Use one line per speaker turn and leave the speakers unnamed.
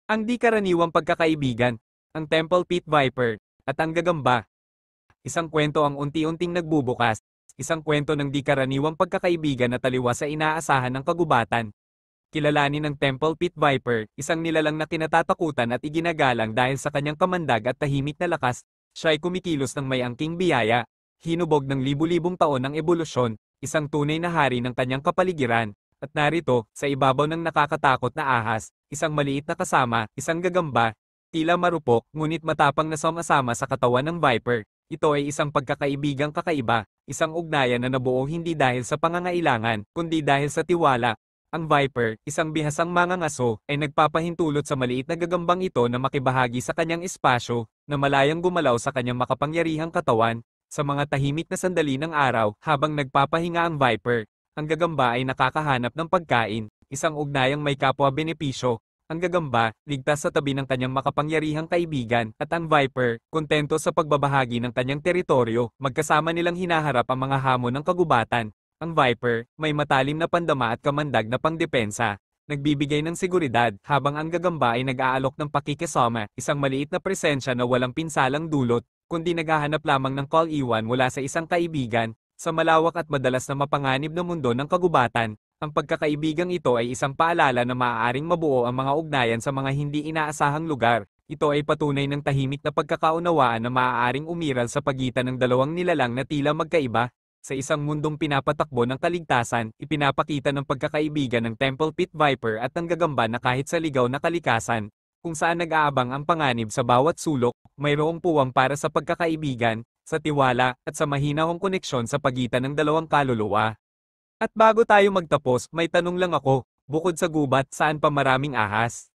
Ang di karaniwang pagkakaibigan, ang Temple Pit Viper, at ang gagamba. Isang kwento ang unti-unting nagbubukas, isang kwento ng di karaniwang pagkakaibigan na taliwas sa inaasahan ng kagubatan. Kilalanin ng Temple Pit Viper, isang nilalang na kinatatakutan at iginagalang dahil sa kanyang kamandag at tahimik na lakas, siya ay kumikilos ng may angking biyaya, hinubog ng libu-libong taon ng ebolusyon, isang tunay na hari ng kanyang kapaligiran. At narito, sa ibabaw ng nakakatakot na ahas, isang maliit na kasama, isang gagamba, tila marupok, ngunit matapang na sama-sama sa katawan ng Viper. Ito ay isang pagkakaibigang kakaiba, isang ugnayan na nabuo hindi dahil sa pangangailangan, kundi dahil sa tiwala. Ang Viper, isang bihasang mangangaso, ay nagpapahintulot sa maliit na gagambang ito na makibahagi sa kanyang espasyo, na malayang gumalaw sa kanyang makapangyarihang katawan. Sa mga tahimik na sandali ng araw, habang nagpapahinga ang Viper, ang gagamba ay nakakahanap ng pagkain, isang ugnayang may kapwa-benepisyo. Ang gagamba, ligtas sa tabi ng kanyang makapangyarihang kaibigan, at ang Viper, kontento sa pagbabahagi ng kanyang teritoryo, magkasama nilang hinaharap ang mga hamon ng kagubatan. Ang Viper, may matalim na pandama at kamandag na pangdepensa, nagbibigay ng seguridad, habang ang gagamba ay nag-aalok ng pakikisama, isang maliit na presensya na walang pinsalang dulot, kundi naghahanap lamang ng call-iwan mula sa isang kaibigan. Sa malawak at madalas na mapanganib na mundo ng kagubatan, ang pagkakaibigang ito ay isang paalala na maaaring mabuo ang mga ugnayan sa mga hindi inaasahang lugar. Ito ay patunay ng tahimik na pagkakaunawaan na maaaring umiral sa pagitan ng dalawang nilalang na tila magkaiba. Sa isang mundong pinapatakbo ng kaligtasan, ipinapakita ng pagkakaibigan ng Temple Pit Viper at ng gagamba na kahit sa ligaw na kalikasan, kung saan nag-aabang ang panganib sa bawat sulok, mayroong puwang para sa pagkakaibigan, sa tiwala, at sa mahinahong koneksyon sa pagitan ng dalawang kaluluwa. At bago tayo magtapos, may tanong lang ako, bukod sa gubat, saan pa maraming ahas?